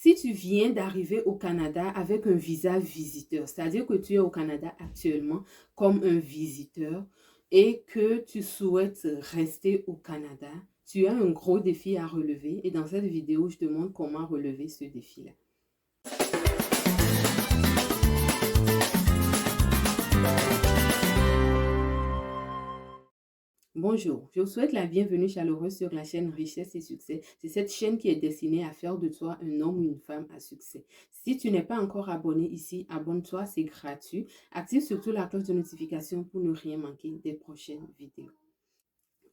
Si tu viens d'arriver au Canada avec un visa visiteur, c'est-à-dire que tu es au Canada actuellement comme un visiteur et que tu souhaites rester au Canada, tu as un gros défi à relever et dans cette vidéo, je te montre comment relever ce défi-là. Bonjour, je vous souhaite la bienvenue chaleureuse sur la chaîne Richesse et Succès. C'est cette chaîne qui est destinée à faire de toi un homme ou une femme à succès. Si tu n'es pas encore abonné ici, abonne-toi, c'est gratuit. Active surtout la cloche de notification pour ne rien manquer des prochaines vidéos.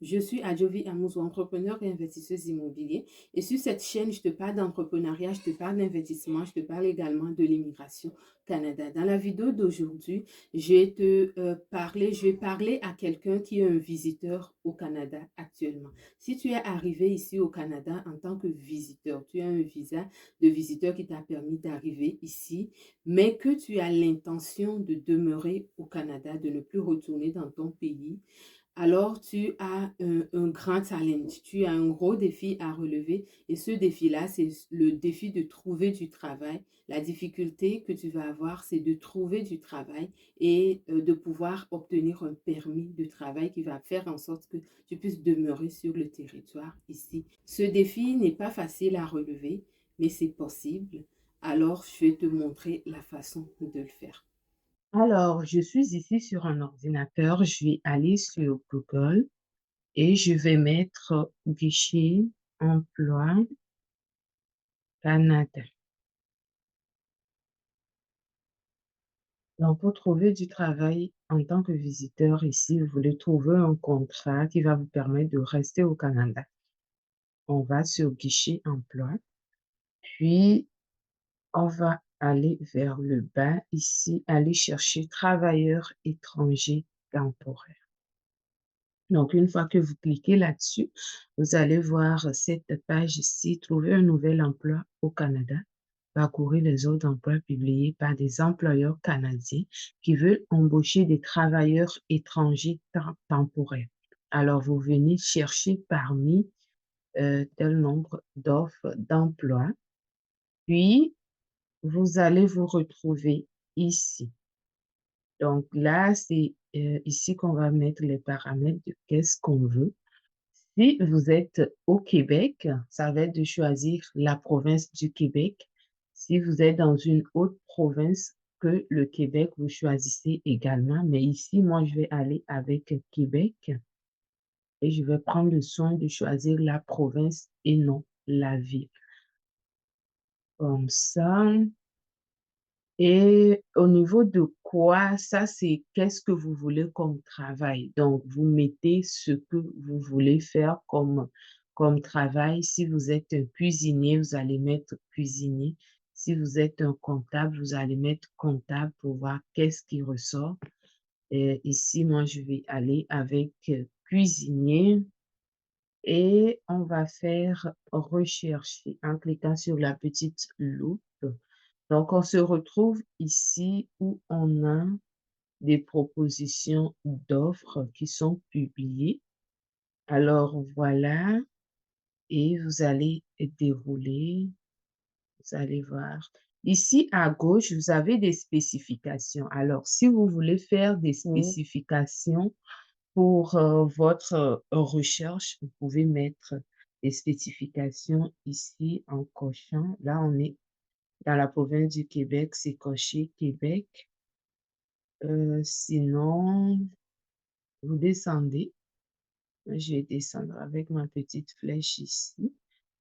Je suis Adjovi Amouzo, entrepreneur et investisseuse immobilier. Et sur cette chaîne, je te parle d'entrepreneuriat, je te parle d'investissement, je te parle également de l'immigration au Canada. Dans la vidéo d'aujourd'hui, je vais parler à quelqu'un qui est un visiteur au Canada actuellement. Si tu es arrivé ici au Canada en tant que visiteur, tu as un visa de visiteur qui t'a permis d'arriver ici, mais que tu as l'intention de demeurer au Canada, de ne plus retourner dans ton pays, alors tu as un grand challenge, tu as un gros défi à relever et ce défi-là, c'est le défi de trouver du travail. La difficulté que tu vas avoir, c'est de trouver du travail et de pouvoir obtenir un permis de travail qui va faire en sorte que tu puisses demeurer sur le territoire ici. Ce défi n'est pas facile à relever, mais c'est possible. Alors, je vais te montrer la façon de le faire. Alors, je suis ici sur un ordinateur. Je vais aller sur Google et je vais mettre guichet emploi Canada. Donc, pour trouver du travail en tant que visiteur ici, vous voulez trouver un contrat qui va vous permettre de rester au Canada. On va sur guichet emploi, puis on va aller vers le bas ici, aller chercher travailleurs étrangers temporaires. Donc, une fois que vous cliquez là-dessus, vous allez voir cette page ici, trouver un nouvel emploi au Canada, parcourir les autres emplois publiés par des employeurs canadiens qui veulent embaucher des travailleurs étrangers temporaires. Alors, vous venez chercher parmi tel nombre d'offres d'emploi, puis vous allez vous retrouver ici. Donc là, c'est ici qu'on va mettre les paramètres de qu'est-ce qu'on veut. Si vous êtes au Québec, ça va être de choisir la province du Québec. Si vous êtes dans une autre province que le Québec, vous choisissez également. Mais ici, moi, je vais aller avec Québec et je vais prendre le soin de choisir la province et non la ville. Comme ça. Et au niveau de quoi, ça c'est qu'est-ce que vous voulez comme travail. Donc, vous mettez ce que vous voulez faire comme travail. Si vous êtes un cuisinier, vous allez mettre cuisinier. Si vous êtes un comptable, vous allez mettre comptable pour voir qu'est-ce qui ressort. Et ici, moi, je vais aller avec cuisinier et on va faire rechercher en cliquant sur la petite loupe. Donc, on se retrouve ici où on a des propositions d'offres qui sont publiées. Alors, voilà, et vous allez dérouler, vous allez voir. Ici, à gauche, vous avez des spécifications. Alors, si vous voulez faire des spécifications pour votre recherche, vous pouvez mettre des spécifications ici en cochant. Là, on est dans la province du Québec, c'est coché Québec. Sinon, vous descendez. Je vais descendre avec ma petite flèche ici.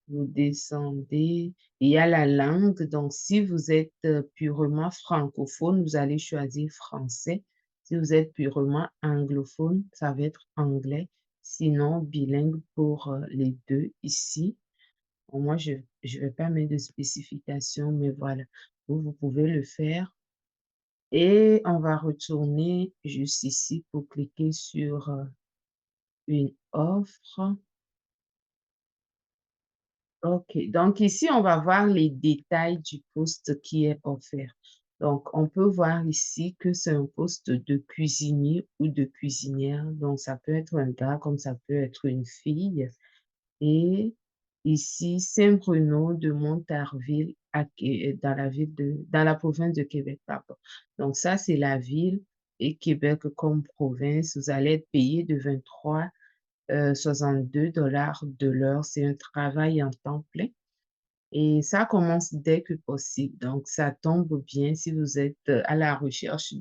Vous descendez. Il y a la langue. Donc, si vous êtes purement francophone, vous allez choisir français. Si vous êtes purement anglophone, ça va être anglais. Sinon, bilingue pour les deux ici. Bon, moi, je ne vais pas mettre de spécification, mais voilà. Vous pouvez le faire. Et on va retourner juste ici pour cliquer sur une offre. OK. Donc ici, on va voir les détails du poste qui est offert. Donc, on peut voir ici que c'est un poste de cuisinier ou de cuisinière. Donc, ça peut être un gars comme ça peut être une fille. Et ici, Saint-Bruno de Montarville dans la province de Québec, pardon. Donc ça, c'est la ville et Québec comme province. Vous allez être payé de 23,62 $ de l'heure. C'est un travail en temps plein. Et ça commence dès que possible. Donc, ça tombe bien si vous êtes à la recherche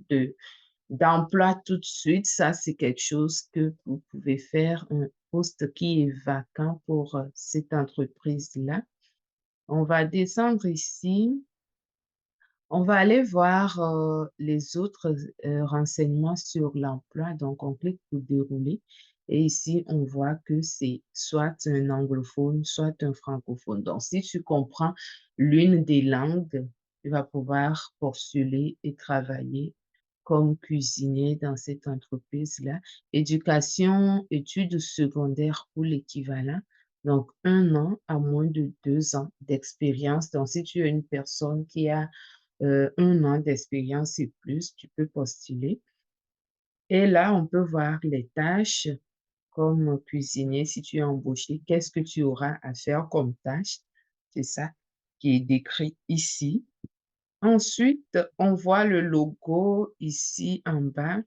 d'emploi tout de suite. Ça, c'est quelque chose que vous pouvez faire, un poste qui est vacant pour cette entreprise-là. On va descendre ici. On va aller voir les autres renseignements sur l'emploi. Donc, on clique pour dérouler. Et ici, on voit que c'est soit un anglophone, soit un francophone. Donc, si tu comprends l'une des langues, tu vas pouvoir postuler et travailler comme cuisinier dans cette entreprise-là. Éducation, études secondaires pour l'équivalent. Donc, 1 an à moins de 2 ans d'expérience. Donc, si tu es une personne qui a 1 an d'expérience et plus, tu peux postuler. Et là, on peut voir les tâches comme cuisinier. Si tu es embauché, qu'est-ce que tu auras à faire comme tâche? C'est ça qui est décrit ici. Ensuite, on voit le logo ici en bas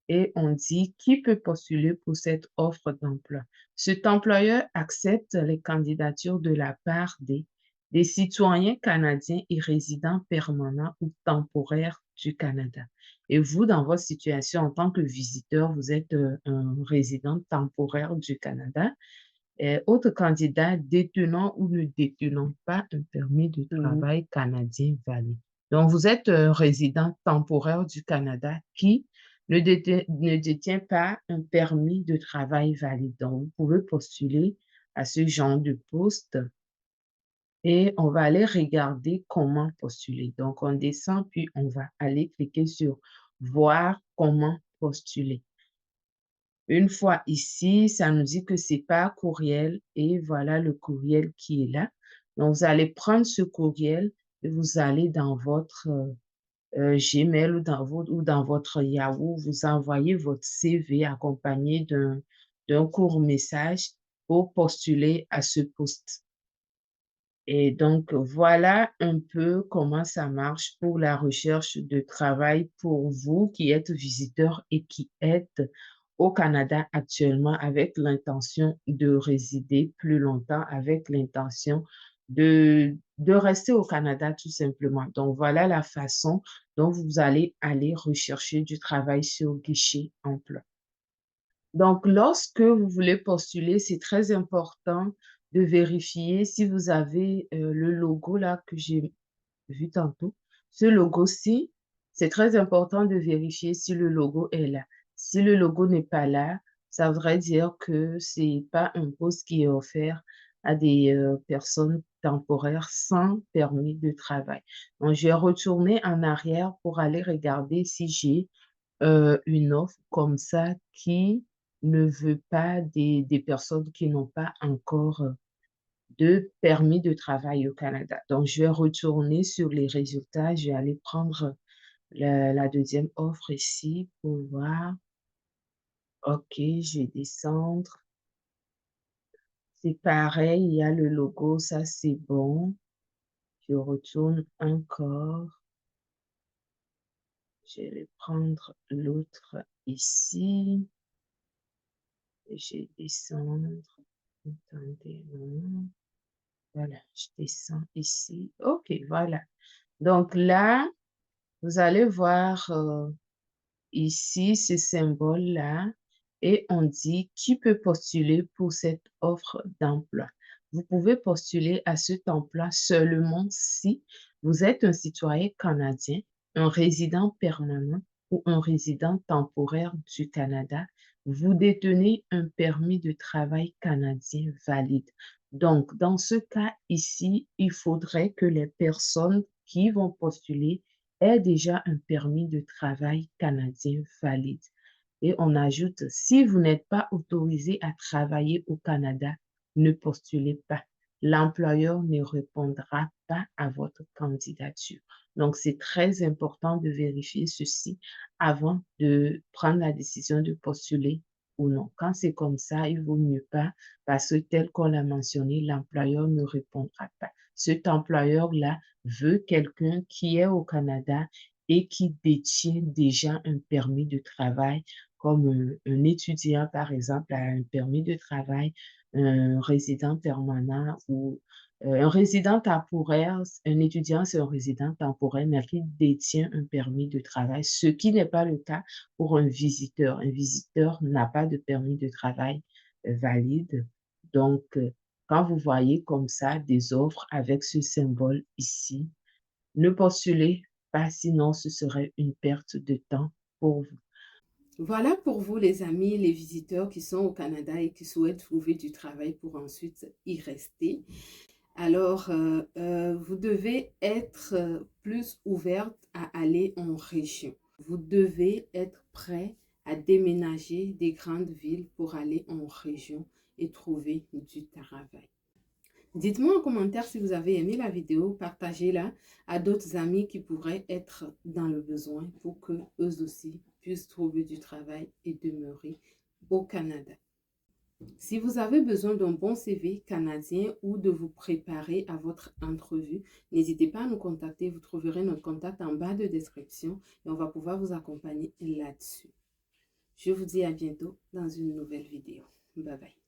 et on dit qui peut postuler pour cette offre d'emploi. Cet employeur accepte les candidatures de la part des citoyens canadiens et résidents permanents ou temporaires du Canada. Et vous, dans votre situation en tant que visiteur, vous êtes un résident temporaire du Canada. Autres candidats détenant ou ne détenant pas un permis de travail canadien valide. Donc, vous êtes un résident temporaire du Canada qui ne détient pas un permis de travail valide. Donc, vous pouvez postuler à ce genre de poste et on va aller regarder comment postuler. Donc, on descend, puis on va aller cliquer sur voir comment postuler. Une fois ici, ça nous dit que c'est par courriel et voilà le courriel qui est là. Donc, vous allez prendre ce courriel et vous allez dans votre Gmail ou dans votre Yahoo, vous envoyez votre CV accompagné d'un court message pour postuler à ce poste. Et donc, voilà un peu comment ça marche pour la recherche de travail pour vous qui êtes visiteur et qui êtes au Canada actuellement avec l'intention de résider plus longtemps, avec l'intention de rester au Canada tout simplement. Donc, voilà la façon dont vous allez aller rechercher du travail sur Guichet Emploi. Donc, lorsque vous voulez postuler, c'est très important de vérifier si vous avez le logo là que j'ai vu tantôt. Ce logo-ci, c'est très important de vérifier si le logo est là. Si le logo n'est pas là, ça voudrait dire que c'est pas un poste qui est offert à des personnes temporaires sans permis de travail. Donc, je vais retourner en arrière pour aller regarder si j'ai une offre comme ça qui ne veut pas des personnes qui n'ont pas encore de permis de travail au Canada. Donc, je vais retourner sur les résultats. Je vais aller prendre la deuxième offre ici pour voir. OK, je vais descendre. C'est pareil, il y a le logo, ça c'est bon. Je retourne encore. Je vais prendre l'autre ici. Je vais descendre. Attendez, non. Voilà, je descends ici. OK, voilà. Donc là, vous allez voir ici ce symbole-là et on dit qui peut postuler pour cette offre d'emploi. Vous pouvez postuler à cet emploi seulement si vous êtes un citoyen canadien, un résident permanent ou un résident temporaire du Canada. Vous détenez un permis de travail canadien valide. Donc, dans ce cas ici, il faudrait que les personnes qui vont postuler aient déjà un permis de travail canadien valide. Et on ajoute, si vous n'êtes pas autorisé à travailler au Canada, ne postulez pas. L'employeur ne répondra pas à votre candidature. Donc, c'est très important de vérifier ceci avant de prendre la décision de postuler ou non. Quand c'est comme ça, il vaut mieux pas parce que tel qu'on l'a mentionné, l'employeur ne répondra pas. Cet employeur-là veut quelqu'un qui est au Canada et qui détient déjà un permis de travail, comme un étudiant, par exemple, a un permis de travail, un résident permanent ou un résident temporaire. Un étudiant, c'est un résident temporaire, mais qui détient un permis de travail, ce qui n'est pas le cas pour un visiteur. Un visiteur n'a pas de permis de travail valide. Donc, quand vous voyez comme ça des offres avec ce symbole ici, ne postulez pas, sinon ce serait une perte de temps pour vous. Voilà pour vous les amis, les visiteurs qui sont au Canada et qui souhaitent trouver du travail pour ensuite y rester. Alors, vous devez être plus ouverte à aller en région. Vous devez être prêt à déménager des grandes villes pour aller en région et trouver du travail. Dites-moi en commentaire si vous avez aimé la vidéo, partagez-la à d'autres amis qui pourraient être dans le besoin pour que eux aussi puissent trouver du travail et demeurer au Canada. Si vous avez besoin d'un bon CV canadien ou de vous préparer à votre entrevue, n'hésitez pas à nous contacter. Vous trouverez notre contact en bas de description et on va pouvoir vous accompagner là-dessus. Je vous dis à bientôt dans une nouvelle vidéo. Bye bye.